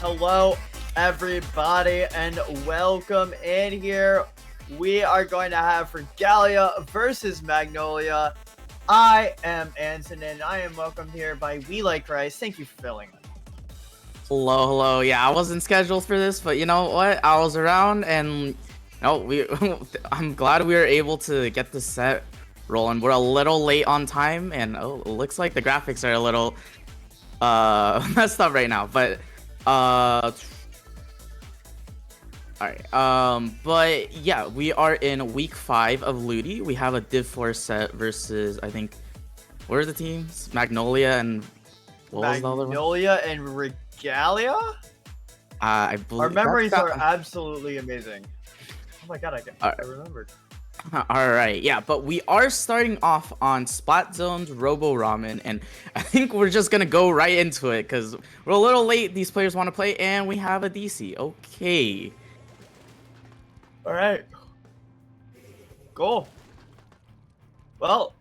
Hello, everybody, and welcome in here. We are going to have Regalia versus Magnolia. I am Anson, and I am welcomed here by We Like Rice. Thank you for filling in. Hello. Yeah, I wasn't scheduled for this, but you know what? I was around, and I'm glad we were able to get this set rolling. We're a little late on time, and it looks like the graphics are a little messed up right now. But all right. But yeah, we are in week 5 of Ludi. We have a Div 4 set versus, I think, what are the teams? Magnolia and what was the other one? Magnolia and Regalia? I believe our memories are absolutely amazing. Oh my god, I remembered. All right, yeah, but we are starting off on Splat Zone's Robo Ramen, and I think we're just gonna go right into it because we're a little late. These players want to play, and we have a DC. Okay. All right. Cool. Well,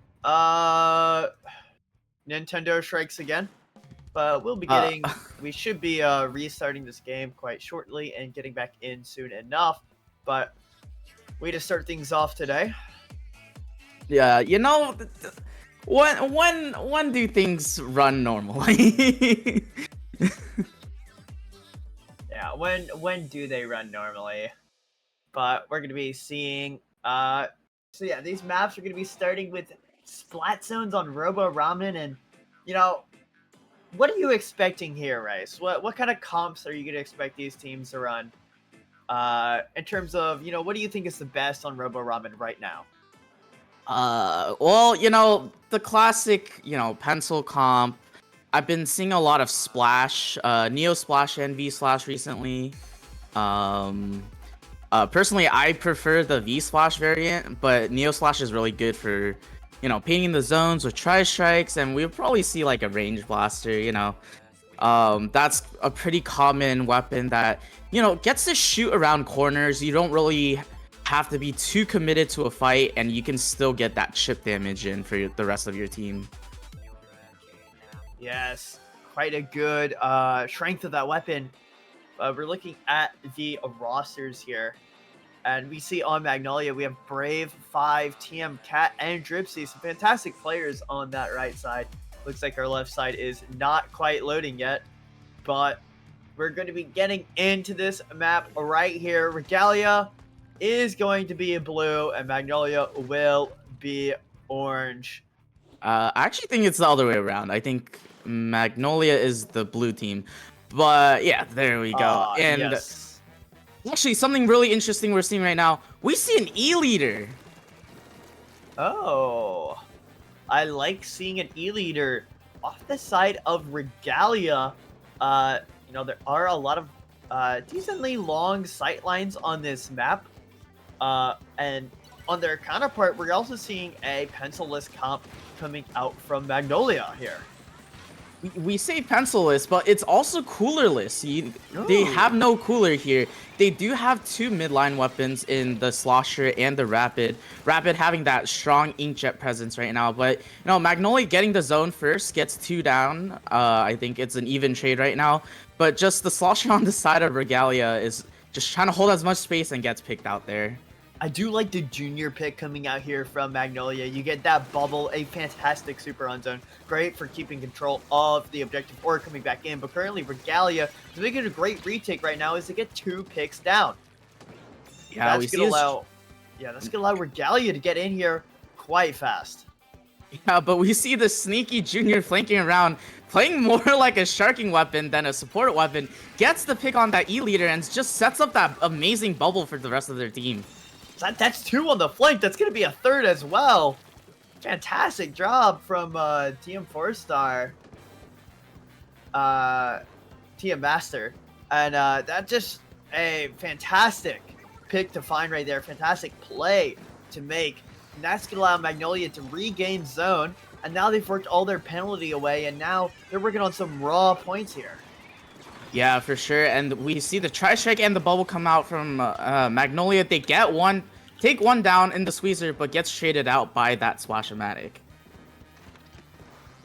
Nintendo strikes again, but we'll be getting. We should be restarting this game quite shortly and getting back in soon enough. But way to start things off today. Yeah, you know, when do things run normally? Yeah, when do they run normally? But we're gonna be seeing. So yeah, these maps are gonna be starting with Splat Zones on Robo Ramen, and you know, what are you expecting here, Rice? What kind of comps are you gonna expect these teams to run? In terms of, you know, what do you think is the best on Robo Ramen right now? Well, you know, the classic, you know, pencil comp. I've been seeing a lot of Splash, Neo Splash and V Slash recently. Personally, I prefer the V Slash variant, but Neo Slash is really good for, you know, painting the zones with tri-strikes, and we'll probably see like a range blaster, you know. That's a pretty common weapon that, you know, gets to shoot around corners. You don't really have to be too committed to a fight, and you can still get that chip damage in for the rest of your team. Yes, quite a good strength of that weapon. We're looking at the rosters here, and we see on Magnolia we have Brave, 5, TM Cat, and Dripsy. Some fantastic players on that right side. Looks like our left side is not quite loading yet, but we're going to be getting into this map right here. Regalia is going to be blue, and Magnolia will be orange. I actually think it's the other way around. I think Magnolia is the blue team. But yeah, there we go. And yes. Actually, something really interesting we're seeing right now. We see an E-leader. Oh, I like seeing an E-leader off the side of Regalia. You know, there are a lot of decently long sight lines on this map. And on their counterpart, we're also seeing a pencil-less comp coming out from Magnolia here. We say pencil-less, but it's also cooler-less. They have no cooler here. They do have 2 midline weapons in the Slosher and the Rapid. Rapid having that strong inkjet presence right now, but you know, Magnolia getting the zone first, gets 2 down. I think it's an even trade right now, but just the Slosher on the side of Regalia is just trying to hold as much space and gets picked out there. I do like the junior pick coming out here from Magnolia. You get that bubble, a fantastic super on zone. Great for keeping control of the objective or coming back in. But currently, Regalia is making a great retake right now is to get 2 picks down. Yeah, that's gonna allow Regalia to get in here quite fast. Yeah, but we see the sneaky junior flanking around, playing more like a sharking weapon than a support weapon. Gets the pick on that E-leader and just sets up that amazing bubble for the rest of their team. That's 2 on the flank. That's going to be a 3rd as well. Fantastic job from TM 4-star. TM Master. And that's just a fantastic pick to find right there. Fantastic play to make. And that's going to allow Magnolia to regain zone. And now they've worked all their penalty away. And now they're working on some raw points here. Yeah, for sure. And we see the tri-strike and the bubble come out from Magnolia. They get one, take 1 down in the squeezer, but gets traded out by that Splash-O-Matic.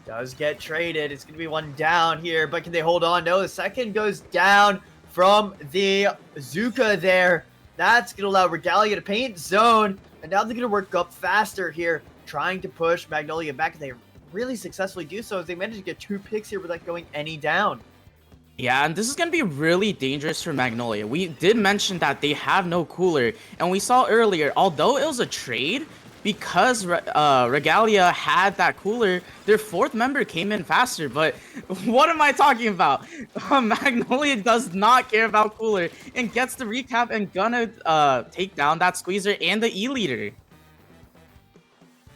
Does get traded. It's going to be one down here, but can they hold on? No, the second goes down from the Zuka there. That's going to allow Regalia to paint zone, and now they're going to work up faster here, trying to push Magnolia back, and they really successfully do so as they manage to get 2 picks here without going any down. Yeah, and this is going to be really dangerous for Magnolia. We did mention that they have no cooler, and we saw earlier, although it was a trade, because Regalia had that cooler, their 4th member came in faster. But what am I talking about? Magnolia does not care about cooler and gets the recap and gonna take down that squeezer and the E-leader.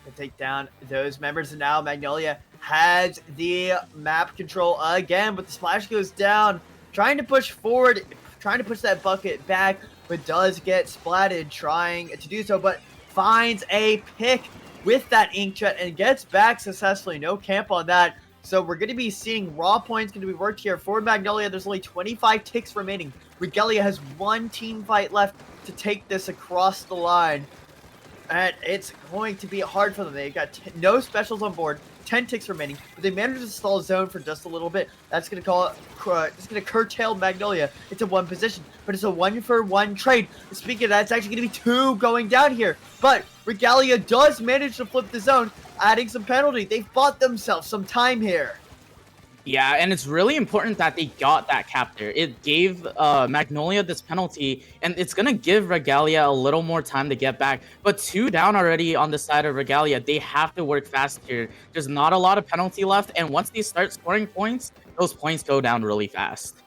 To take down those members, and now Magnolia has the map control again, but the splash goes down, trying to push forward, trying to push that bucket back, but does get splatted trying to do so, but finds a pick with that inkjet and gets back successfully. No camp on that. So we're going to be seeing raw points going to be worked here for Magnolia. There's only 25 ticks remaining. Regalia has 1 team fight left to take this across the line. And it's going to be hard for them. They've got no specials on board, 10 ticks remaining, but they managed to stall zone for just a little bit. That's going to curtail Magnolia into 1 position, but it's a 1-for-1 trade. Speaking of that, it's actually going to be 2 going down here, but Regalia does manage to flip the zone, adding some penalty. They've bought themselves some time here. Yeah, and it's really important that they got that capture. It gave Magnolia this penalty, and it's going to give Regalia a little more time to get back. But 2 down already on the side of Regalia. They have to work fast here. There's not a lot of penalty left, and once they start scoring points, those points go down really fast.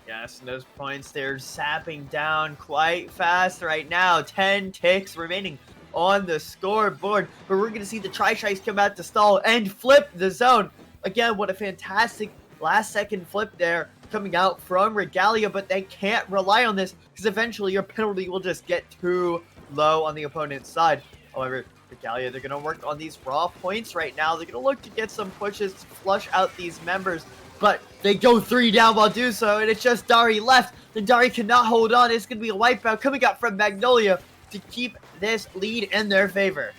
Yes, and those points, they're sapping down quite fast right now. 10 ticks remaining on the scoreboard, but we're going to see the Tri-Tris come out to stall and flip the zone. Again, what a fantastic last-second flip there coming out from Regalia, but they can't rely on this because eventually your penalty will just get too low on the opponent's side. However, Regalia, they're going to work on these raw points right now. They're going to look to get some pushes to flush out these members, but they go 3 down while doing so, and it's just Dari left. Then Dari cannot hold on. It's going to be a wipeout coming out from Magnolia to keep this lead in their favor.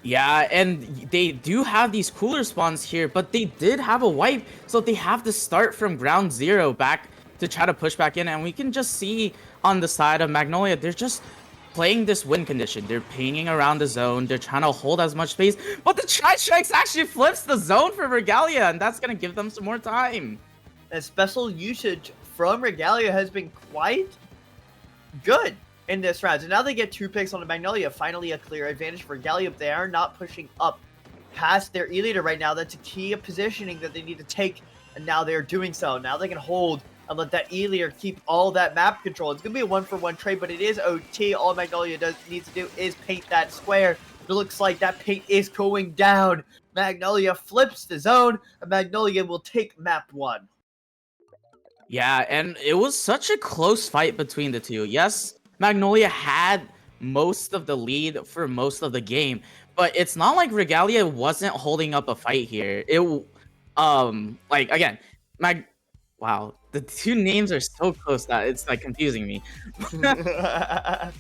Yeah, and they do have these cooler spawns here, but they did have a wipe, so they have to start from ground 0 back to try to push back in, and we can just see on the side of Magnolia, they're just playing this win condition. They're pinging around the zone, they're trying to hold as much space, but the Tri-Strikes actually flips the zone for Regalia, and that's going to give them some more time. And special usage from Regalia has been quite good in this round. So now they get 2 picks on the Magnolia. Finally a clear advantage for Regalia. They are not pushing up past their E-leader right now. That's a key of positioning that they need to take, and now they're doing so. Now they can hold and let that E-leader keep all that map control. It's going to be a 1-for-1 trade, but it is OT. All Magnolia needs to do is paint that square. It looks like that paint is going down. Magnolia flips the zone, and Magnolia will take map 1. Yeah, and it was such a close fight between the two. Yes, Magnolia had most of the lead for most of the game, but it's not like Regalia wasn't holding up a fight here. Like again, wow, the 2 names are so close that it's like confusing me. I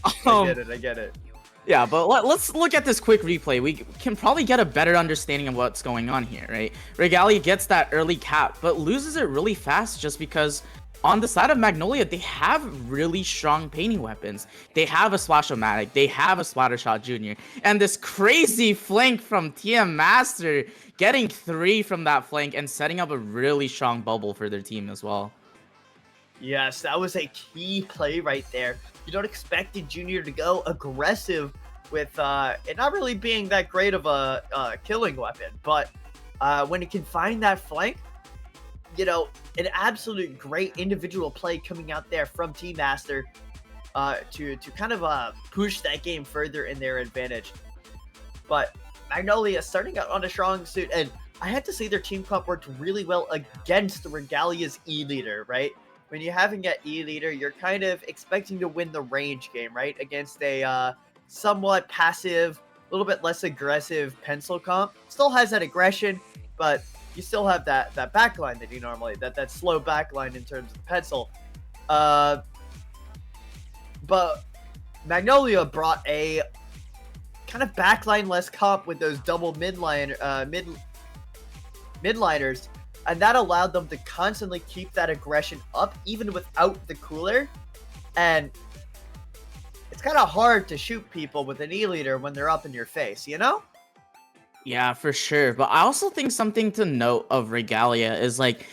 get it. Yeah, but let's look at this quick replay. We can probably get a better understanding of what's going on here, right? Regalia gets that early cap, but loses it really fast just because on the side of Magnolia, they have really strong painting weapons. They have a Splash-O-Matic, they have a Splattershot Jr., and this crazy flank from TM Master, getting 3 from that flank and setting up a really strong bubble for their team as well. Yes, that was a key play right there. You don't expect the Junior to go aggressive with it not really being that great of a killing weapon, but when it can find that flank, you know, an absolute great individual play coming out there from Team Master to kind of push that game further in their advantage. But Magnolia starting out on a strong suit, and I had to say their team comp worked really well against Regalia's E-leader, right? When you're having an E-leader, you're kind of expecting to win the range game, right? Against a somewhat passive, a little bit less aggressive pencil comp. Still has that aggression, but you still have that backline that you normally, that slow backline in terms of pencil. But Magnolia brought a kind of backline less comp with those double midliners, and that allowed them to constantly keep that aggression up even without the cooler. And it's kind of hard to shoot people with an E-liter when they're up in your face, you know? Yeah, for sure. But I also think something to note of Regalia is like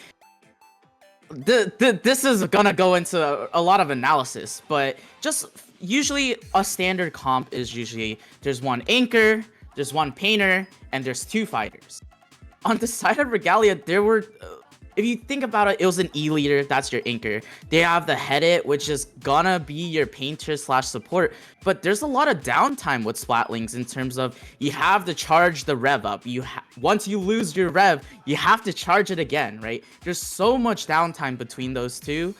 this is gonna go into a lot of analysis, but just usually a standard comp is usually there's one anchor, there's one painter, and there's two fighters. On the side of Regalia, there were, if you think about it, it was an E-liter, that's your anchor. They have the head-it, which is gonna be your painter slash support, but there's a lot of downtime with Splatlings in terms of you have to charge the rev up. Once you lose your rev, you have to charge it again, right? There's so much downtime between those two,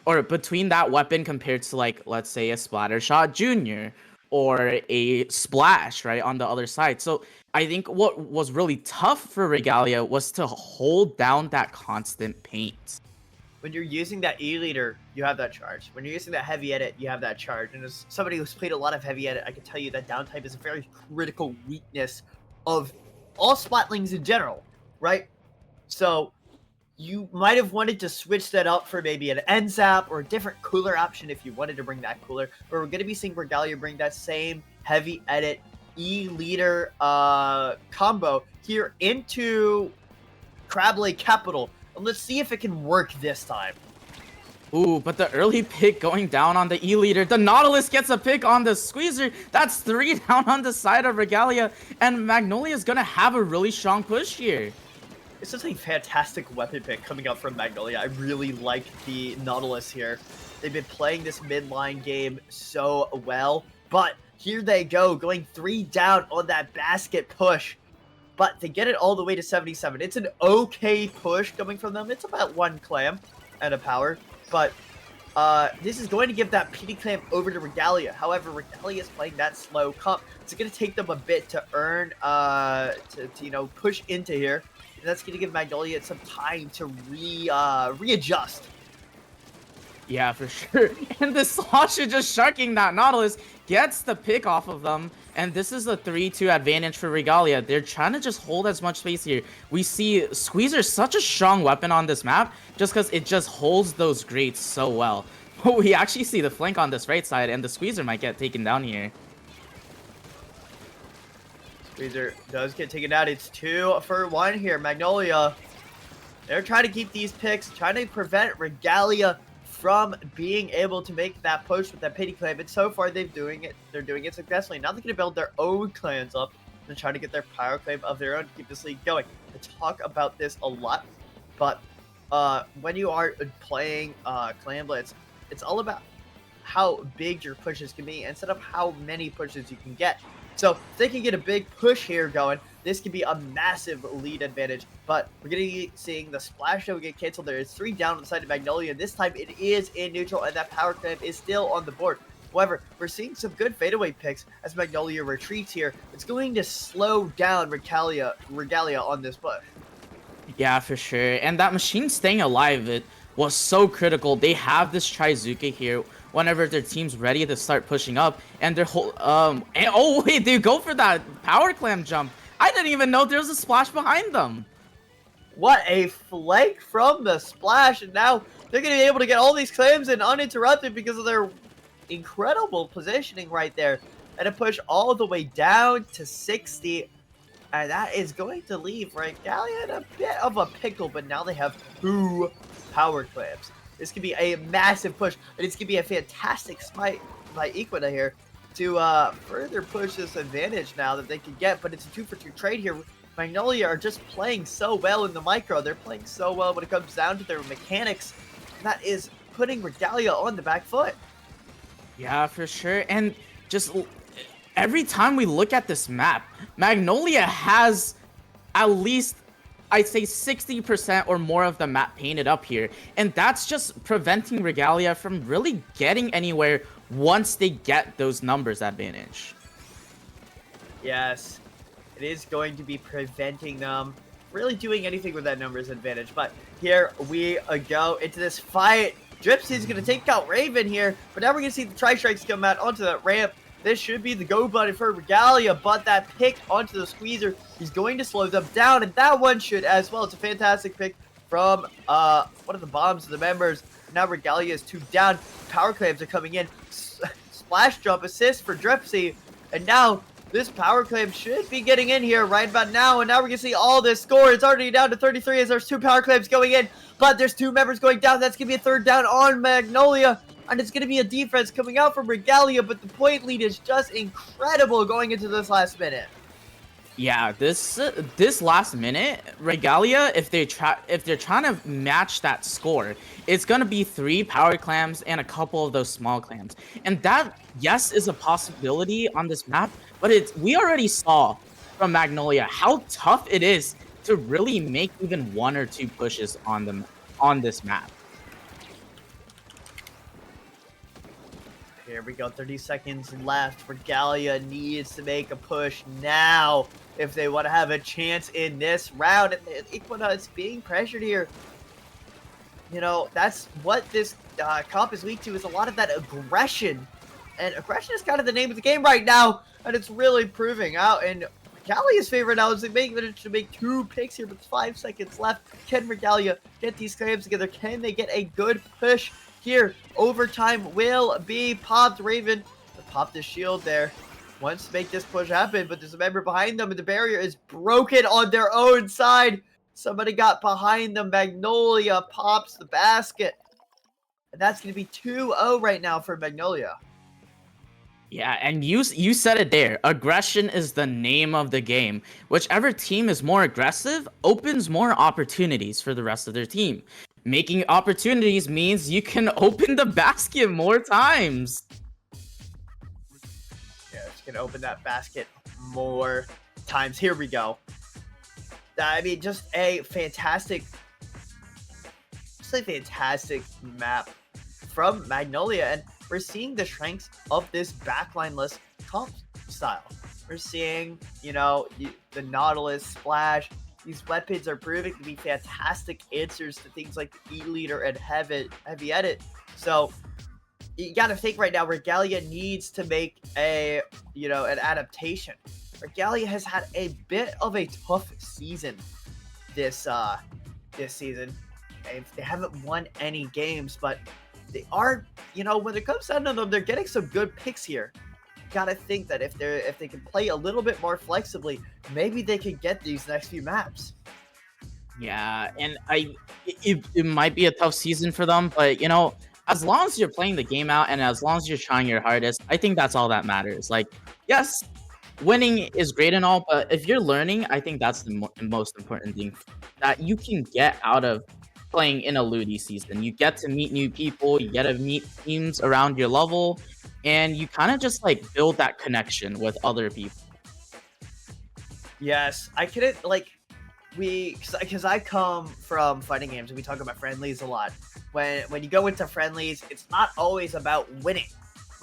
or between that weapon compared to, like, let's say a Splattershot Junior or a Splash, right, on the other side. So I think what was really tough for Regalia was to hold down that constant paint. When you're using that E-liter, you have that charge. When you're using that heavy edit, you have that charge. And as somebody who's played a lot of heavy edit, I can tell you that downtime is a very critical weakness of all Splatlings in general, right? So you might have wanted to switch that up for maybe an end zap or a different cooler option if you wanted to bring that cooler. But we're going to be seeing Regalia bring that same heavy edit E-liter combo here into Crab Lake Capital. And let's see if it can work this time. Ooh, but the early pick going down on the E-liter. The Nautilus gets a pick on the Squeezer. That's 3 down on the side of Regalia. And Magnolia is going to have a really strong push here. This is a fantastic weapon pick coming up from Magnolia. I really like the Nautilus here. They've been playing this midline game so well, but here they go, going 3 down on that basket push. But to get it all the way to 77, it's an okay push coming from them. It's about 1 clam and a power, but this is going to give that PD clam over to Regalia. However, Regalia is playing that slow comp. It's going to take them a bit to earn, to push into here. And that's going to give Magnolia some time to readjust. Yeah, for sure. And the Slasher just sharking that Nautilus gets the pick off of them. And this is a 3-2 advantage for Regalia. They're trying to just hold as much space here. We see Squeezer such a strong weapon on this map just because it just holds those grates so well. But we actually see the flank on this right side, and the Squeezer might get taken down here. Squeezer does get taken out. It's 2 for 1 here. Magnolia, they're trying to keep these picks, trying to prevent Regalia from being able to make that push with that pity clan. But so far, they're doing it successfully. Now they're going to build their own clans up and try to get their power claim of their own to keep this league going. I talk about this a lot, but when you are playing Clan Blitz, it's all about how big your pushes can be instead of how many pushes you can get. So if they can get a big push here going, this could be a massive lead advantage. But we're going to be seeing the splash show get canceled. There is 3 down on the side of Magnolia. This time it is in neutral, and that power clamp is still on the board. However, we're seeing some good fadeaway picks as Magnolia retreats here. It's going to slow down Regalia on this push. Yeah, for sure. And that machine staying alive, it was so critical. They have this Trizuka here whenever their team's ready to start pushing up, and their whole and oh wait, they go for that power clam jump. I didn't even know there was a splash behind them. What a flank from the splash, and now they're gonna be able to get all these claims in uninterrupted because of their incredible positioning right there, and a push all the way down to 60. And that is going to leave Regalia in a bit of a pickle, but now they have 2 power clamps. This could be a massive push, and it's going to be a fantastic smite by Equina here to further push this advantage now that they can get, but it's a 2-for-2 trade here. Magnolia are just playing so well in the micro. They're playing so well when it comes down to their mechanics. That is putting Regalia on the back foot. Yeah, for sure. And just every time we look at this map, Magnolia has at least, I'd say 60% or more of the map painted up here. And that's just preventing Regalia from really getting anywhere once they get those numbers advantage. Yes, it is going to be preventing them really doing anything with that numbers advantage. But here we go into this fight. Dripsy's going to take out Raven here, but now we're going to see the Tri-Strikes come out onto that ramp. This should be the go button for Regalia, but that pick onto the squeezer is going to slow them down, and that one should as well. It's a fantastic pick from one of the bombs of the members. Now Regalia is 2 down. Power claims are coming in. Splash jump assist for Dripsy, and now this power claim should be getting in here right about now, and now we're gonna see all this score. It's already down to 33 as there's 2 power claims going in, but there's 2 members going down. That's gonna be a 3rd down on Magnolia. And it's going to be a defense coming out from Regalia, but the point lead is just incredible going into this last minute. Yeah, this last minute, Regalia, if they're trying to match that score, it's gonna be 3 power clams and a couple of those small clams, and that, yes, is a possibility on this map. But we already saw from Magnolia how tough it is to really make even 1 or 2 pushes on them on this map. Here we go, 30 seconds left. Regalia needs to make a push now if they want to have a chance in this round. And Equina is being pressured here. You know, that's what this comp is weak to, is a lot of that aggression. And aggression is kind of the name of the game right now. And it's really proving out in Regalia's favor now as they managed to make 2 picks here with 5 seconds left. Can Regalia get these claims together? Can they get a good push here? Overtime will be popped. Raven popped the shield there. Wants to make this push happen, but there's a member behind them, and the barrier is broken on their own side. Somebody got behind them. Magnolia pops the basket. And that's going to be 2-0 right now for Magnolia. Yeah, and you said it there. Aggression is the name of the game. Whichever team is more aggressive opens more opportunities for the rest of their team. Making opportunities means you can open the basket more times. Yeah, it's going to open that basket more times. Here we go. I mean, just a fantastic map from Magnolia, and we're seeing the strengths of this backline-less comp style. We're seeing, you know, the Nautilus, Splash. These weapons are proving to be fantastic answers to things like the E-Leader and Heavy Edit. So you got to think right now, Regalia needs to make an adaptation. Regalia has had a bit of a tough season this season. They haven't won any games, but they are, when it comes down to them, they're getting some good picks here. Gotta think that if they can play a little bit more flexibly, maybe they can get these next few maps. Yeah, and it might be a tough season for them, but as long as you're playing the game out and as long as you're trying your hardest, I think that's all that matters. Like, yes, winning is great and all, but if you're learning, I think that's the most important thing that you can get out of playing in a Ludi season. You get to meet new people, you get to meet teams around your level, and you kind of just like build that connection with other people. Yes, I couldn't because I come from fighting games and we talk about friendlies a lot. When you go into friendlies, it's not always about winning,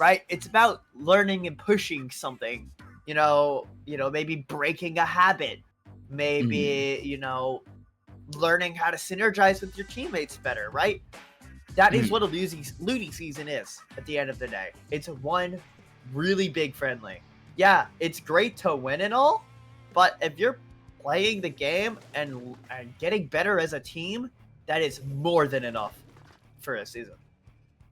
right? It's about learning and pushing something. Maybe breaking a habit, maybe learning how to synergize with your teammates better, right? That is what a Ludi season is at the end of the day. It's one really big friendly. Yeah, it's great to win and all, but if you're playing the game and getting better as a team, that is more than enough for a season.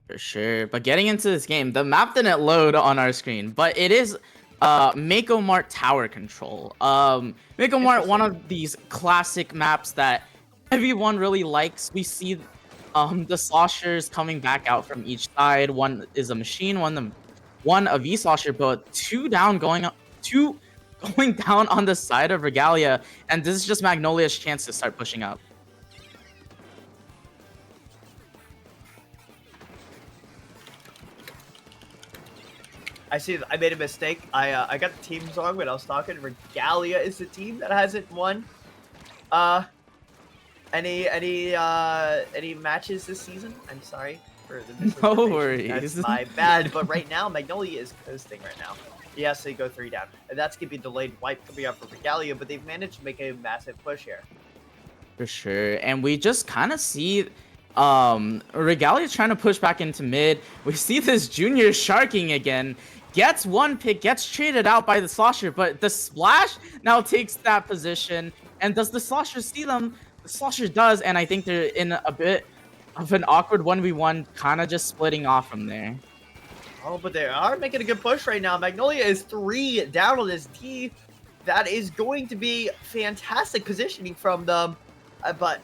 For sure. But getting into this game, the map didn't load on our screen, but it is Mako Mart Tower Control. Mako Mart, one of these classic maps that everyone really likes. We see the sloshers coming back out from each side. One is a machine, one a V-slosher, but 2 down going down on the side of Regalia, and this is just Magnolia's chance to start pushing up. I see. I made a mistake. I got the teams wrong when I was talking. Regalia is the team that hasn't won any matches this season. I'm sorry for the misinformation. No worries. That's my bad. But right now, Magnolia is coasting right now. Yes, they go 3 down, and that's gonna be a delayed wipe coming up for Regalia. But they've managed to make a massive push here. For sure, and we just kind of see Regalia trying to push back into mid. We see this junior sharking again, gets one pick, gets traded out by the Slosher, but the Splash now takes that position. And does the Slosher see them? The Slosher does, and I think they're in a bit of an awkward 1v1, kind of just splitting off from there. Oh, but they are making a good push right now. Magnolia is 3 down on this D. That is going to be fantastic positioning from them. But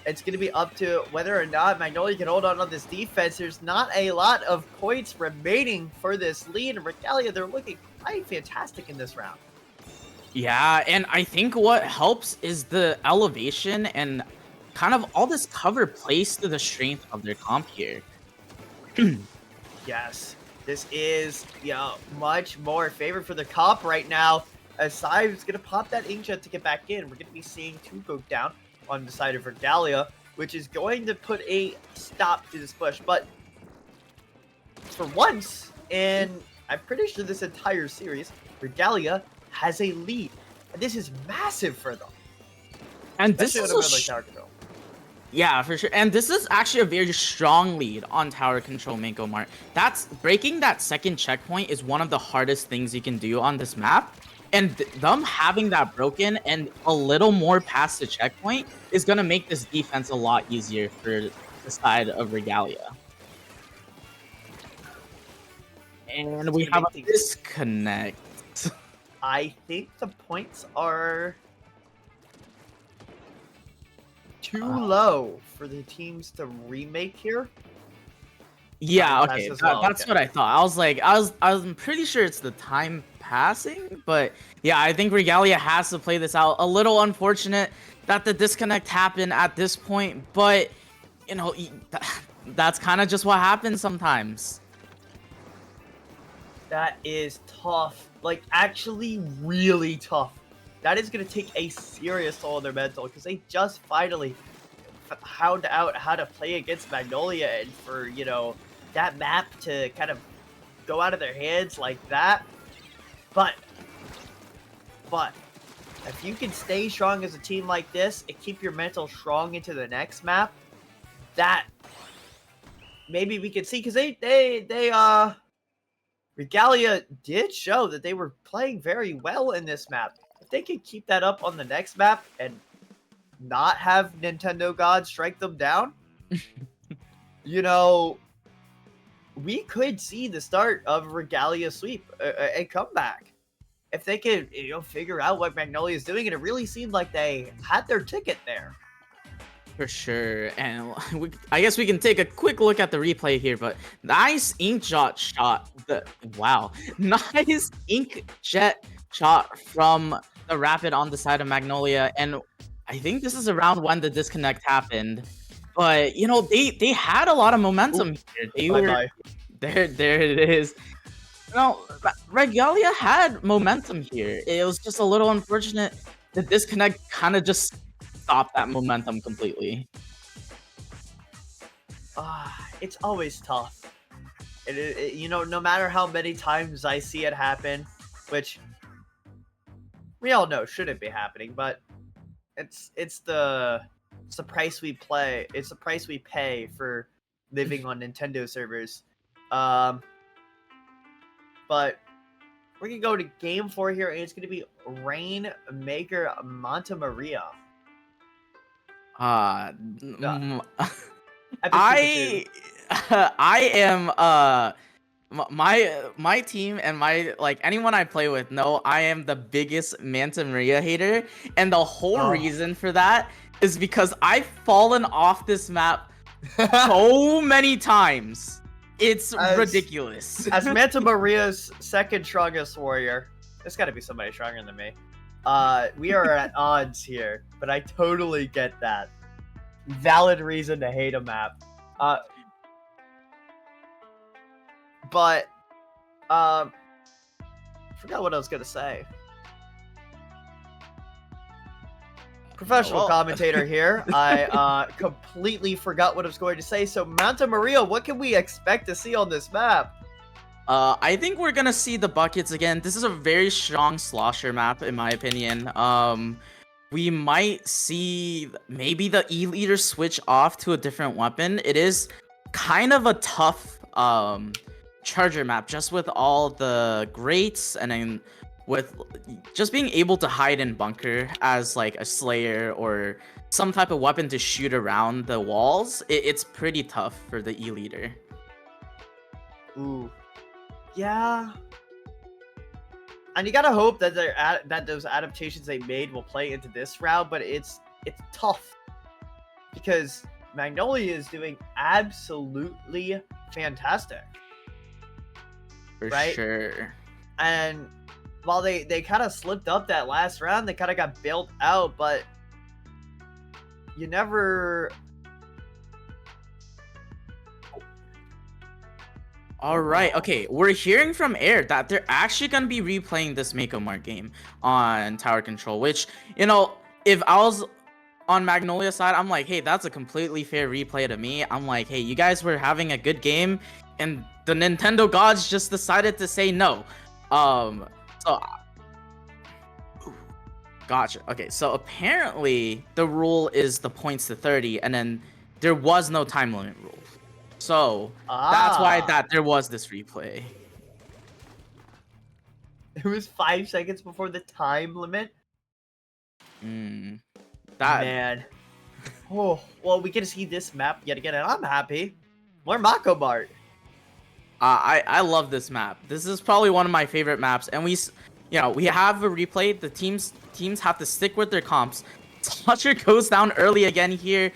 it's going to be up to whether or not Magnolia can hold on this defense. There's not a lot of points remaining for this lead. And Regalia, they're looking quite fantastic in this round. Yeah, and I think what helps is the elevation and kind of all this cover plays to the strength of their comp here. Yes, this is much more favored for the comp right now. As Sai is going to pop that inkjet to get back in. We're going to be seeing 2 go down on the side of Regalia, which is going to put a stop to this push. But for once, and I'm pretty sure this entire series, Regalia has a lead. And this is massive for them. And this Especially is like tower control. Yeah, for sure. And this is actually a very strong lead on tower control, Mako Mart. That's breaking that second checkpoint is one of the hardest things you can do on this map. And them having that broken and a little more past the checkpoint is going to make this defense a lot easier for the side of Regalia. And we have a disconnect. I think the points are too low for the teams to remake here. Yeah, okay, that's what I thought. I was like, I was pretty sure it's the time passing, but yeah, I think Regalia has to play this out. A little unfortunate that the disconnect happened at this point, but you know, that's kind of just what happens sometimes. That is tough. Like, actually really tough. That is going to take a serious toll on their mental, because they just finally found out how to play against Magnolia, and for, you know, that map to kind of go out of their hands like that. But if you can stay strong as a team like this and keep your mental strong into the next map, that maybe we can see, because Regalia did show that they were playing very well in this map. If they can keep that up on the next map and not have Nintendo God strike them down, you know, we could see the start of Regalia sweep, a comeback. If they could, you know, figure out what Magnolia is doing, and it really seemed like they had their ticket there. For sure, and I guess we can take a quick look at the replay here, but nice inkjet shot. Wow, nice inkjet shot from the Rapid on the side of Magnolia, and I think this is around when the disconnect happened. But you know, they had a lot of momentum here. They were there. It is. No, Regalia had momentum here. It was just a little unfortunate. The disconnect kind of just stop that momentum completely. It's always tough. You know, no matter how many times I see it happen, which we all know shouldn't be happening, but it's the price we play. It's the price we pay for living on Nintendo servers. But we're gonna go to game 4 here, and it's gonna be Rainmaker Montemaria. I am my team and my anyone I play with know I am the biggest Manta Maria hater, and the whole reason for that is because I've fallen off this map so many times. It's ridiculous. As Manta Maria's second strongest warrior, there's got to be somebody stronger than me. We are at odds here, but I totally get that. Valid reason to hate a map. But forgot what I was gonna say. Professional commentator here. I completely forgot what I was going to say. So Manta Maria, what can we expect to see on this map? I think we're gonna see the buckets again. This is a very strong slosher map, in my opinion. We might see maybe the E-leader switch off to a different weapon. It is kind of a tough charger map, just with all the grates, and then with just being able to hide in bunker as like a slayer or some type of weapon to shoot around the walls. It's pretty tough for the E leader. Ooh. Yeah. And you gotta hope that that those adaptations they made will play into this round, but it's tough because Magnolia is doing absolutely fantastic. For right? sure. And while they kind of slipped up that last round, they kind of got bailed out, but you never. All right, okay, we're hearing from Air that they're actually going to be replaying this Mako Mart game on tower control, which, you know, if I was on Magnolia side, I'm like, hey, that's a completely fair replay to me. I'm like, hey, you guys were having a good game, and the Nintendo gods just decided to say no. So gotcha. Okay, so apparently the rule is the points to 30, and then there was no time limit rule. So that's why there was this replay. It was 5 seconds before the time limit. Man. Oh, well, we get to see this map yet again, and I'm happy. More Mako Mart. I love this map. This is probably one of my favorite maps, and we have a replay. The teams have to stick with their comps. Toucher goes down early again here.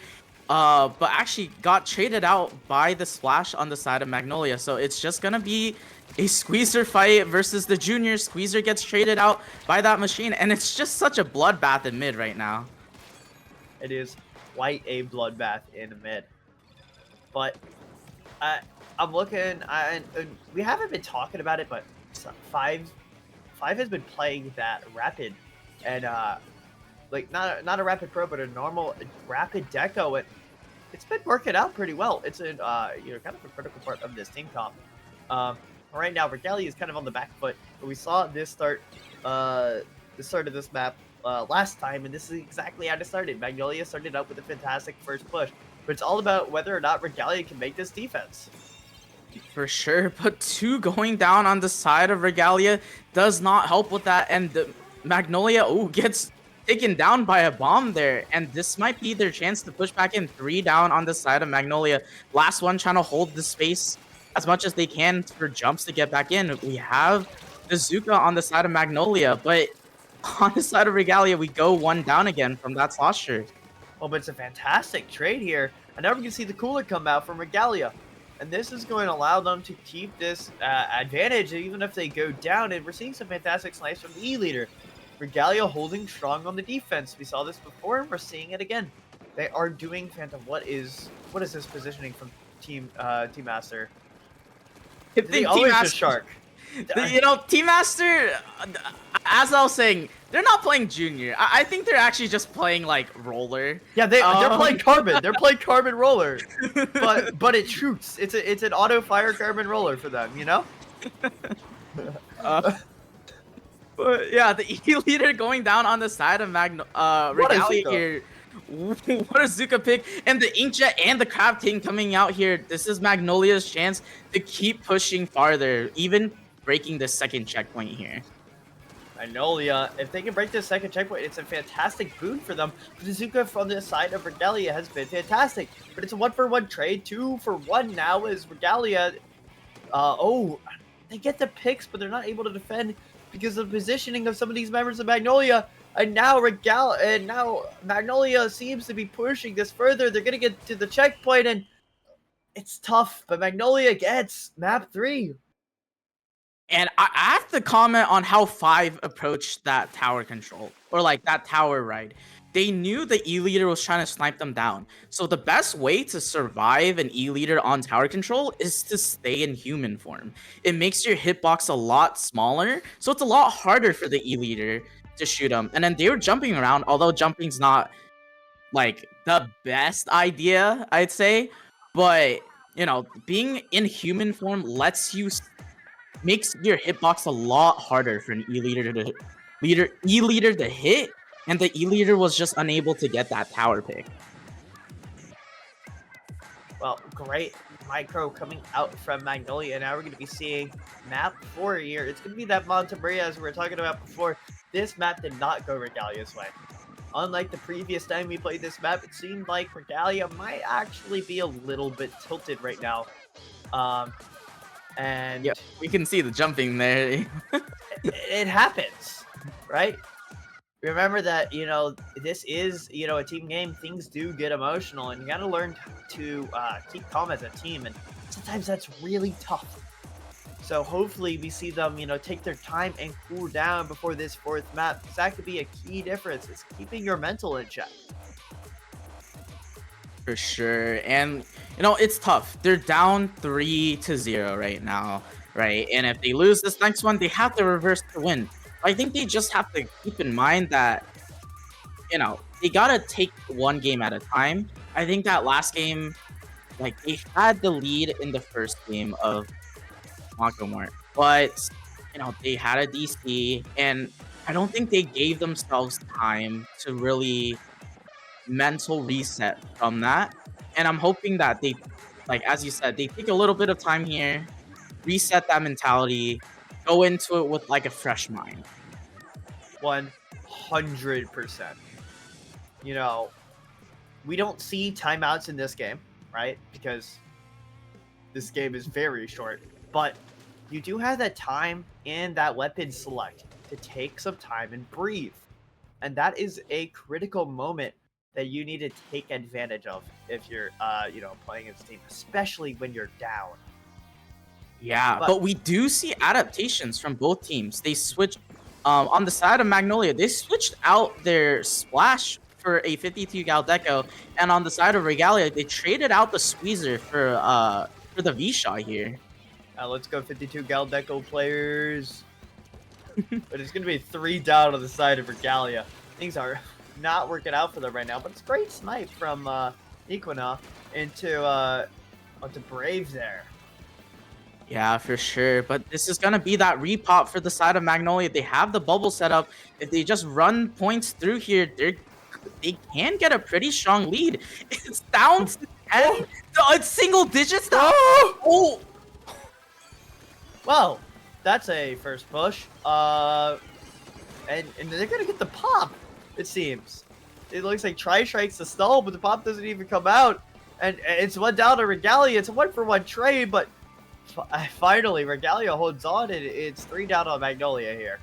But actually got traded out by the Splash on the side of Magnolia. So it's just gonna be a Squeezer fight versus the Junior. Squeezer gets traded out by that machine, and it's just such a bloodbath in mid right now. It is quite a bloodbath in mid. But I'm looking, and we haven't been talking about it, but Five has been playing that Rapid, and like not a Rapid Pro, but a normal Rapid Deco, and it's been working out pretty well. It's kind of a critical part of this team comp. Right now, Regalia is kind of on the back foot, but we saw this start of this map last time, and this is exactly how it started. Magnolia started out with a fantastic first push, but it's all about whether or not Regalia can make this defense. For sure, but 2 going down on the side of Regalia does not help with that, and the Magnolia gets taken down by a bomb there, and this might be their chance to push back in. 3 down on the side of Magnolia. Last one trying to hold the space as much as they can for jumps to get back in. We have the Zuka on the side of Magnolia, but on the side of Regalia, we go 1 down again from that Slosher. Oh, but it's a fantastic trade here. And now we can see the cooler come out from Regalia. And this is going to allow them to keep this advantage even if they go down. And we're seeing some fantastic snipes from the E-Leader. Regalia holding strong on the defense. We saw this before, and we're seeing it again. They are doing Phantom. What is this positioning from Team Master? They always just shark. Team Master, as I was saying, they're not playing Junior. I think they're actually just playing like Roller. Yeah, they're playing Carbon. They're playing Carbon Roller, but it shoots. It's an auto fire Carbon Roller for them, you know. But yeah, the E-Leader going down on the side of Regalia here. What a Zuka pick. And the Inkjet and the Crab King coming out here. This is Magnolia's chance to keep pushing farther, even breaking the second checkpoint here. Magnolia, if they can break this second checkpoint, it's a fantastic boon for them. The Zuka from the side of Regalia has been fantastic. But it's a 1-for-1 trade. 2-for-1 now is Regalia. They get the picks, but they're not able to defend because of the positioning of some of these members of Magnolia. And now Magnolia seems to be pushing this further. They're gonna get to the checkpoint, and it's tough. But Magnolia gets map 3. And I have to comment on how 5 approached that tower control, or like that tower ride. They knew the E-Leader was trying to snipe them down. So the best way to survive an E-Leader on tower control is to stay in human form. It makes your hitbox a lot smaller, so it's a lot harder for the E-Leader to shoot them. And then they were jumping around, although jumping's not like the best idea, I'd say. But, being in human form makes your hitbox a lot harder for an E-Leader to hit. And the E-Leader was just unable to get that tower pick. Well, great micro coming out from Magnolia. Now we're going to be seeing map 4 here. It's going to be that Monte Maria as we were talking about before. This map did not go Regalia's way. Unlike the previous time we played this map, it seemed like Regalia might actually be a little bit tilted right now. And Yeah, we can see the jumping there. it happens, right? Remember that, this is, a team game. Things do get emotional, and you got to learn to keep calm as a team, and sometimes that's really tough. So hopefully we see them, take their time and cool down before this 4th map, because that could be a key difference. It's keeping your mental in check. For sure. And, it's tough. They're down 3-0 right now, right? And if they lose this next one, they have to reverse the win. I think they just have to keep in mind that, they gotta take one game at a time. I think that last game, like, they had the lead in the first game of Mart, but, they had a DC, and I don't think they gave themselves time to really mental reset from that. And I'm hoping that they, like, as you said, they take a little bit of time here, reset that mentality, go into it with, like, a fresh mind. 100%. We don't see timeouts in this game, right? Because this game is very short. But you do have that time in that weapon select to take some time and breathe. And that is a critical moment that you need to take advantage of if you're, playing as a team, especially when you're down. Yeah, but we do see adaptations from both teams. They switched, on the side of Magnolia, they switched out their Splash for a 52 gal deco, and on the side of Regalia, they traded out the Squeezer for the V-Shot here. Let's go 52 gal deco players. But it's going to be 3 down on the side of Regalia. Things are not working out for them right now, but it's great snipe from Equina onto Brave there. Yeah, for sure. But this is going to be that repop for the side of Magnolia. They have the bubble set up. If they just run points through here, they can get a pretty strong lead. It's down to 10. It's single digits now. Oh! Well, that's a first push. And they're going to get the pop, it seems. It looks like Tri-Strike's the stall, but the pop doesn't even come out. And it's 1 down to Regalia. It's a 1-for-1 trade, but finally, Regalia holds on, and it's 3 down on Magnolia here.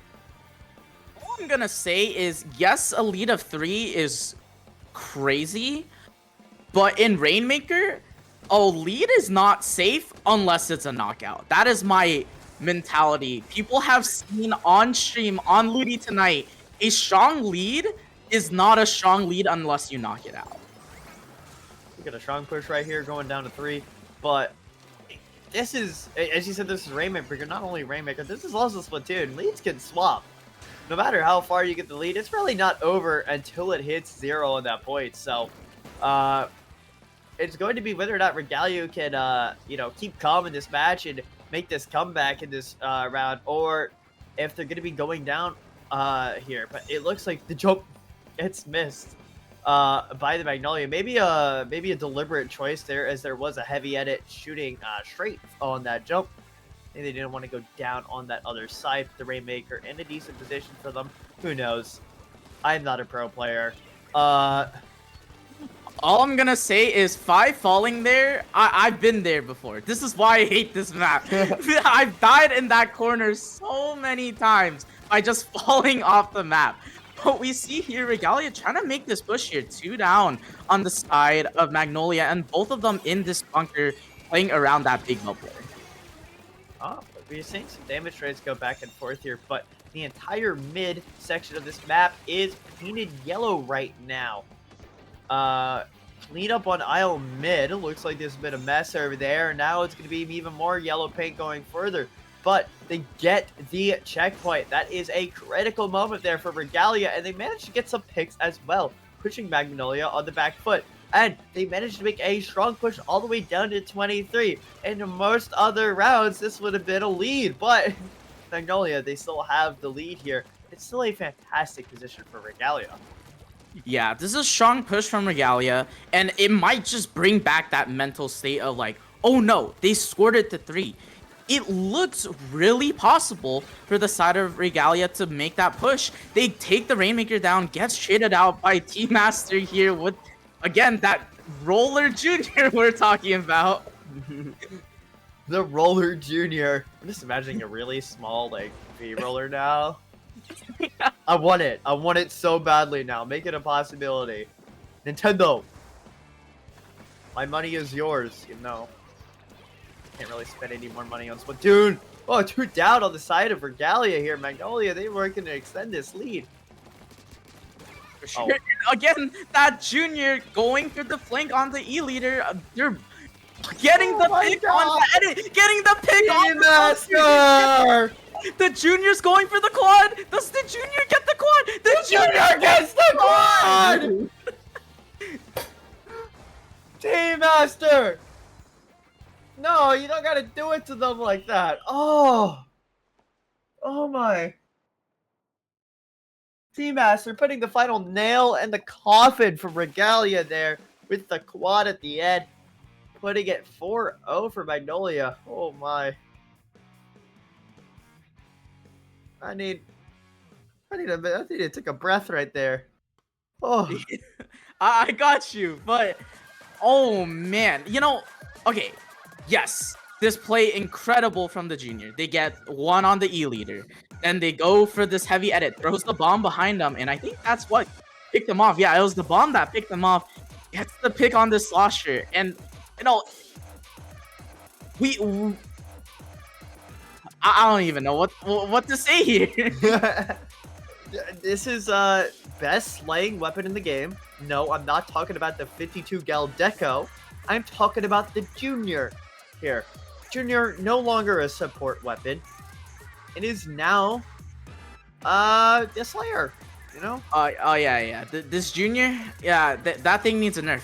All I'm going to say is, yes, a lead of 3 is crazy, but in Rainmaker, a lead is not safe unless it's a knockout. That is my mentality. People have seen on stream, on Ludi tonight, a strong lead is not a strong lead unless you knock it out. We got a strong push right here going down to 3, but this is, as you said, this is Rainmaker. Not only Rainmaker, this is also Splatoon. Leads can swap. No matter how far you get the lead, it's really not over until it hits 0 on that point. So, it's going to be whether or not Regalia can, keep calm in this match and make this comeback in this round, or if they're going to be going down here. But it looks like the jump gets missed by the Magnolia. Maybe a deliberate choice there, as there was a heavy edit shooting straight on that jump. I think they didn't want to go down on that other side. The Rainmaker in a decent position for them. Who knows? I'm not a pro player. All I'm gonna say is 5 falling there. I've been there before. This is why I hate this map. I've died in that corner so many times by just falling off the map. But we see here Regalia trying to make this push here. 2 down on the side of Magnolia, and both of them in this bunker playing around that big bubble. Oh, but we're seeing some damage trades go back and forth here, but the entire mid section of this map is painted yellow right now. Clean up on aisle mid. It looks like there's been a mess over there. Now it's going to be even more yellow paint going further. But they get the checkpoint. That is a critical moment there for Regalia, and they managed to get some picks as well, pushing Magnolia on the back foot. And they managed to make a strong push all the way down to 23. In most other rounds, this would have been a lead, but Magnolia, they still have the lead here. It's still a fantastic position for Regalia. Yeah, this is a strong push from Regalia, and it might just bring back that mental state of like, oh no, they scored it to 3. It looks really possible for the side of Regalia to make that push. They take the Rainmaker down, gets traded out by T-Master here with, again, that Roller Junior we're talking about. The Roller Junior. I'm just imagining a really small, like, V-Roller now. I want it. I want it so badly now. Make it a possibility. Nintendo. My money is yours, you know. Can't really spend any more money on Splatoon. Oh, 2 down on the side of Regalia here. Magnolia, they were going to extend this lead. Oh. Again, that Junior going for the flank on the E-leader. They're getting the pick on the edit. Getting the pick on Master. The Junior's going for the quad. Does the Junior get the quad? The Junior gets the quad. T-Master. No, you don't gotta do it to them like that. Oh. Oh my. T-Master putting the final nail in the coffin for Regalia there with the quad at the end. Putting it 4-0 for Magnolia. Oh my. I need to take a breath right there. Oh. I got you, but oh man. You know, okay. Yes, this play incredible from the Junior. They get 1 on the E-leader. Then they go for this heavy edit, throws the bomb behind them, and I think that's what picked them off. Yeah, it was the bomb that picked them off. Gets the pick on this slosher, and you know, I don't even know what to say here. This is best slaying weapon in the game. No, I'm not talking about the 52 gal Deco. I'm talking about the Junior here. Junior no longer a support weapon. It is now a Slayer, you know? Oh yeah. This Junior, yeah, that thing needs a nerf.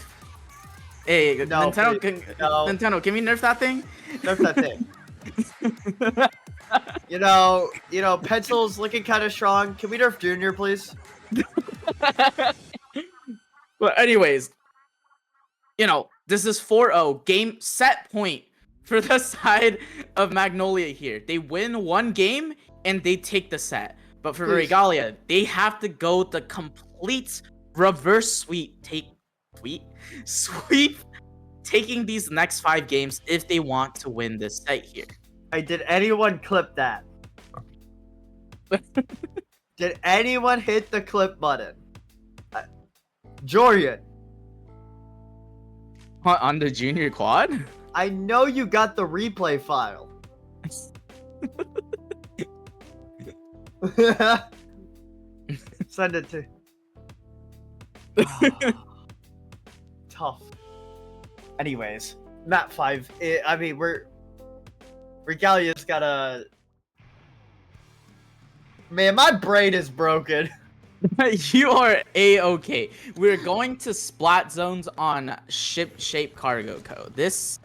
Hey, no, Nintendo, can we nerf that thing? Nerf that thing. you know, Pencil's looking kind of strong. Can we nerf Junior, please? But anyways, you know, this is 4-0 game set point for the side of Magnolia here. They win 1 game and they take the set. But for Regalia, they have to go the complete reverse sweep, taking these next 5 games if they want to win this set here. Hey, did anyone clip that? Did anyone hit the clip button? Jorian. On the Junior quad? I know you got the replay file. Send it to. Tough. Anyways, map 5. I mean, Regalia's got a. Man, my brain is broken. You are A-okay. We're going to splat zones on ship shape cargo code. This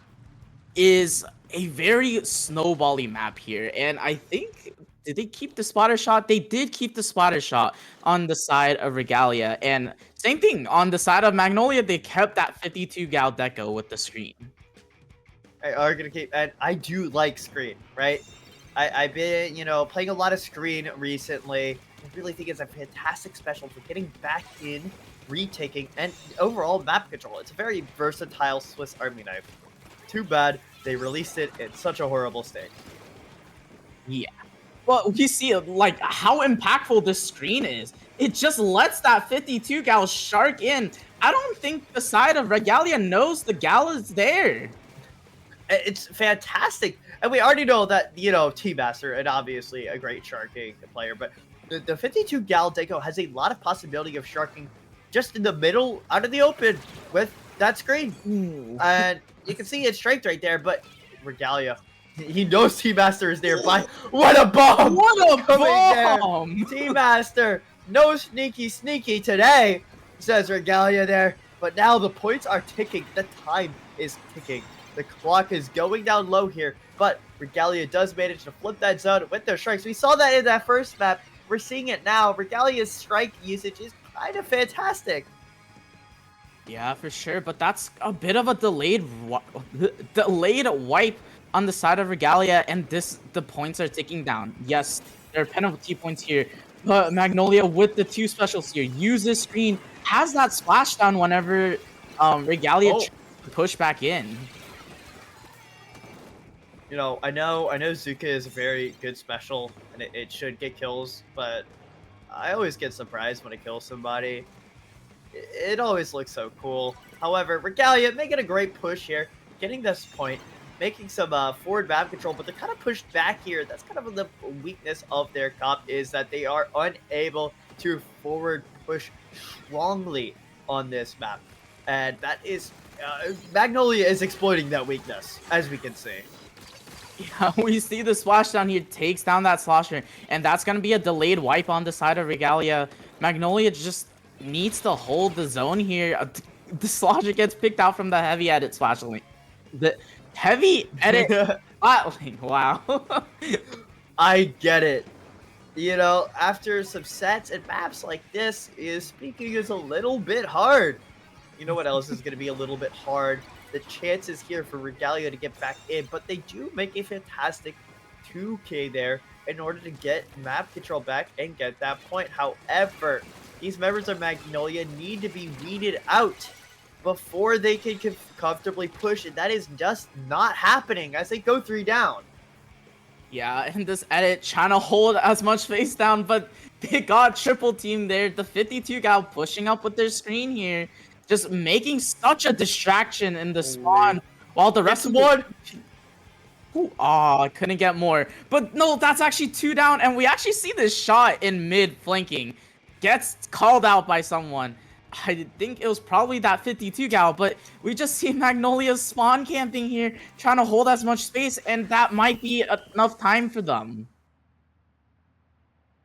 is a very snowbally map here, and I think, did they keep the spotter shot? They did keep the spotter shot on the side of Regalia, and same thing on the side of Magnolia. They kept that 52 gal deco with the screen. I are gonna keep, and I do like screen, right? I've been, playing a lot of screen recently. I really think it's a fantastic special for getting back in, retaking, and overall map control. It's a very versatile Swiss Army knife. Too bad they released it in such a horrible state. Yeah. Well, we see like how impactful this screen is. It just lets that 52 gal shark in. I don't think the side of Regalia knows the gal is there. It's fantastic. And we already know that, T-Master, and obviously a great sharking player, but the 52 gal deco has a lot of possibility of sharking just in the middle, out of the open, with that screen. Ooh. And you can see its strength right there, but Regalia, he knows T-Master is nearby. What a bomb! What a bomb! T-Master, no sneaky today, says Regalia there. But now the points are ticking. The time is ticking. The clock is going down low here, but Regalia does manage to flip that zone with their strikes. We saw that in that first map. We're seeing it now. Regalia's strike usage is kind of fantastic. Yeah, for sure, but that's a bit of a delayed wipe on the side of Regalia, and the points are ticking down. Yes, there are penalty points here, but Magnolia with the 2 specials here uses screen, has that splashdown whenever Regalia Oh, tries to push back in. I know Zuka is a very good special, and it should get kills, but I always get surprised when it kills somebody. It always looks so cool. However, Regalia making a great push here, getting this point, making some forward map control, but they're kind of pushed back here. That's kind of the weakness of their comp, is that they are unable to forward push strongly on this map. And that is, Magnolia is exploiting that weakness, as we can see. Yeah, we see the splashdown here takes down that slosher, and that's gonna be a delayed wipe on the side of Regalia. Magnolia just needs to hold the zone here. The slosher gets picked out from the heavy edit splash lane. The heavy edit splat lane. Wow. I get it. After some sets and maps like this, speaking is a little bit hard. You know what else is going to be a little bit hard? The chances here for Regalia to get back in, but they do make a fantastic 2K there in order to get map control back and get that point. However, these members of Magnolia need to be weeded out before they can comfortably push, and that is just not happening as they go 3 down. Yeah, and this edit trying to hold as much face down, but they got triple team there. The 52 gal pushing up with their screen here, just making such a distraction in the spawn, while the rest of one. Oh, I couldn't get more. But no, that's actually 2 down, and we actually see this shot in mid flanking. Gets called out by someone. I think it was probably that 52 gal, but we just see Magnolia spawn camping here, trying to hold as much space, and that might be enough time for them.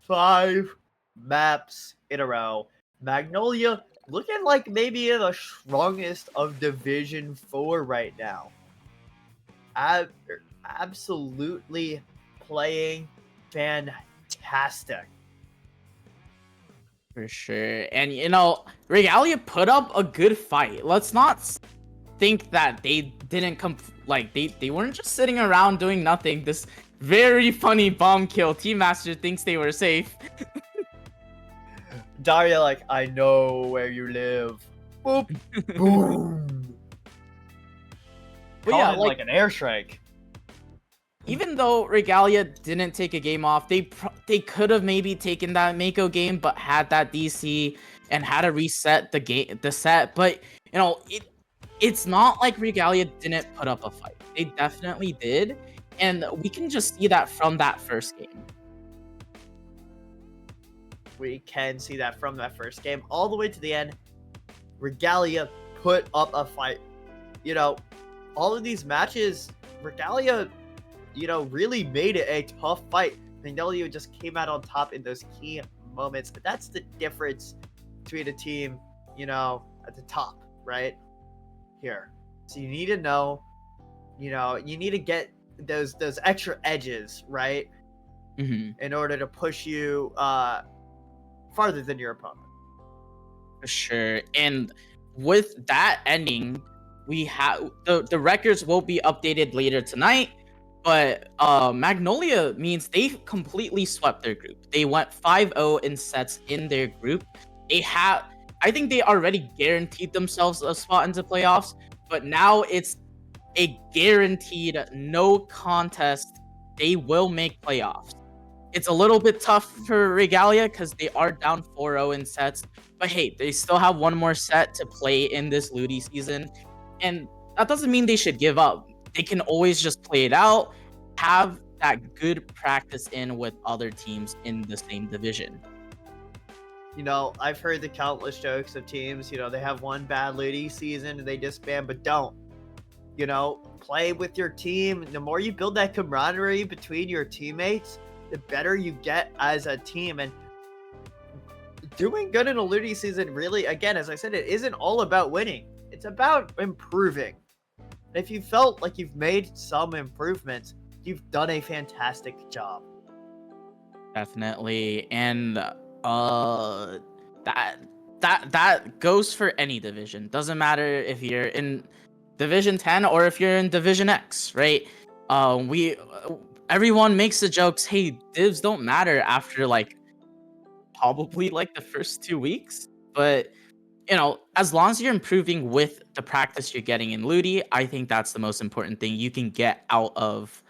5 maps in a row. Magnolia looking like maybe the strongest of Division 4 right now. Absolutely playing fantastic. For sure. And, Regalia put up a good fight. Let's not think that they didn't they weren't just sitting around doing nothing. This very funny bomb kill. Team Master thinks they were safe. Daria like, I know where you live. Boop. Boom. But yeah, like an airstrike. Even though Regalia didn't take a game off, they could have maybe taken that Mako game, but had that DC and had to reset the set. But it's not like Regalia didn't put up a fight. They definitely did, and we can just see that from that first game. We can see that from that first game all the way to the end. Regalia put up a fight. All of these matches, Regalia, really made it a tough fight. Magnolia just came out on top in those key moments. But that's the difference between a team, at the top, right? Here. So you need to know, you need to get those extra edges, right? In order to push you farther than your opponent. For sure. And with that ending, we have the records will be updated later tonight. But Magnolia means they completely swept their group. They went 5-0 in sets in their group. I think they already guaranteed themselves a spot into playoffs, but now it's a guaranteed no contest. They will make playoffs. It's a little bit tough for Regalia because they are down 4-0 in sets, but hey, they still have one more set to play in this Ludi season, and that doesn't mean they should give up. They can always just play it out, have that good practice in with other teams in the same division. I've heard the countless jokes of teams, they have one bad Ludi season and they disband, but don't. Play with your team. The more you build that camaraderie between your teammates, the better you get as a team. And doing good in a Ludi season, really, again, as I said, it isn't all about winning. It's about improving. If you felt like you've made some improvements, you've done a fantastic job. Definitely. And that that goes for any division. Doesn't matter if you're in Division 10 or if you're in Division X, right? Everyone makes the jokes, hey, divs don't matter after like probably like the first 2 weeks, but as long as you're improving with the practice you're getting in Ludi, I think that's the most important thing you can get out of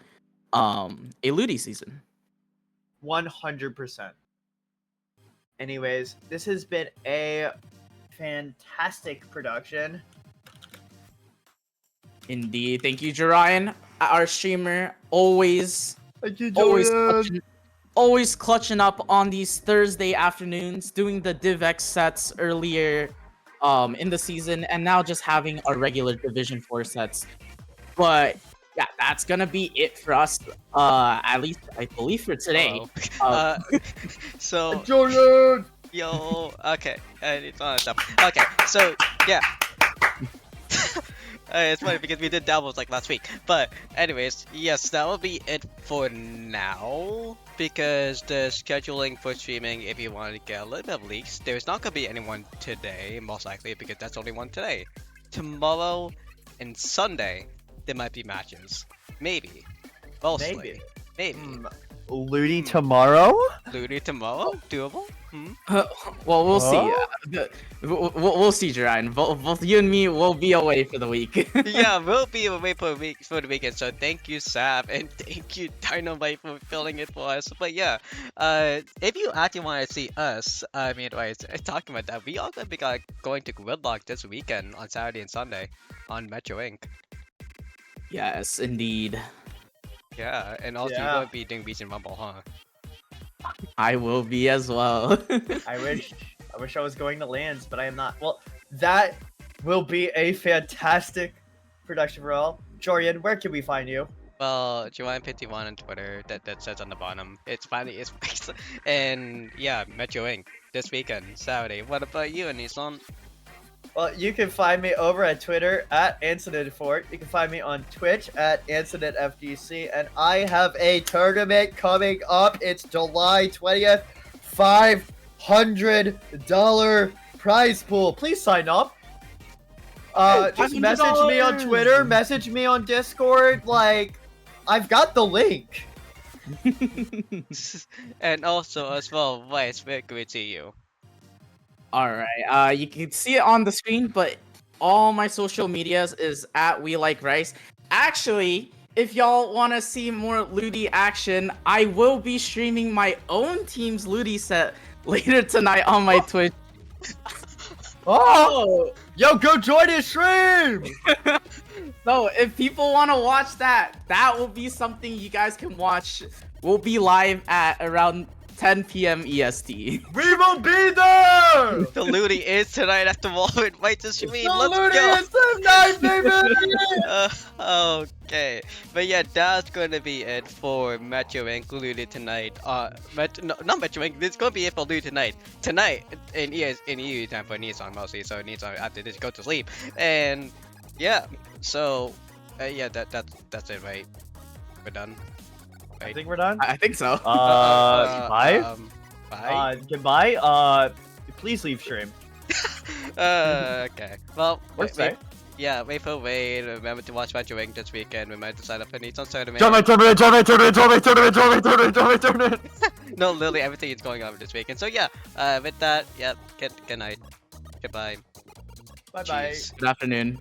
a Ludi season. 100%. Anyways, this has been a fantastic production. Indeed. Thank you, Jerian, our streamer, always clutching up on these Thursday afternoons, doing the DivX sets earlier in the season, and now just having our regular Division 4 sets. But yeah, that's gonna be it for us, at least I believe for today. So Jordan! yo, okay, it's on stuff. Okay, so yeah. It's funny because we did doubles like last week. But anyways, yes, that will be it for now. Because the scheduling for streaming, if you want to get a little bit of leaks, there's not going to be anyone today, most likely, because that's only one today. Tomorrow and Sunday, there might be matches. Maybe. Mostly. Maybe. Ludi tomorrow? Ludi tomorrow? Doable? Well, we'll see. We'll see, Jerian. Both you and me will be away for the week. Yeah, we'll be away for the weekend. So thank you, Sab, and thank you, Dynamite, for filling it for us. But yeah, if you actually want to see us, talking about that, we are gonna be going to Gridlock this weekend on Saturday and Sunday on Metro Inc. Yes, indeed. Yeah, and also you're gonna be doing Beats and Rumble, huh? I will be as well. I wish I was going to Lands, but I am not. Well, that will be a fantastic production for all. Jorian, where can we find you? Well, Joanne51 on Twitter, that says on the bottom. It's and yeah, Metro Inc. this weekend, Saturday. What about you, Nissan? Well, you can find me over at Twitter at AncidentFort. You can find me on Twitch at AncidentFDC. And I have a tournament coming up. It's July 20th. $500 prize pool. Please sign up. Just message me on Twitter. Message me on Discord. Like, I've got the link. And also, as well, Vice, where can we see you? Alright, you can see it on the screen, but all my social medias is at We Like Rice. Actually, if y'all want to see more Ludi action, I will be streaming my own team's Ludi set later tonight on my Twitch. Oh! Yo, go join his stream! So, if people want to watch that, that will be something you guys can watch. We'll be live at around 10 p.m. EST. We will be there! The Ludi is tonight at the moment. Wait to stream. The Let's Ludi go. is tonight, baby! Okay, but yeah, that's gonna be it for Metro Inc. Ludi tonight. Not Metro Inc. This is gonna be it for Ludi tonight. Tonight in EU time for Nissan mostly. So Nissan after this go to sleep. And yeah, so yeah, that's it, right? We're done. I think we're done. I think so. Bye. Bye. Goodbye. Please leave stream. Okay. Well, Wait for Wade. Remember to watch Metro Inc. this weekend. We might decide if it needs on tournament. Tournament! No, literally everything is going on this weekend. So yeah, with that, yeah, good night. Goodbye. Bye-bye. Jeez. Good afternoon.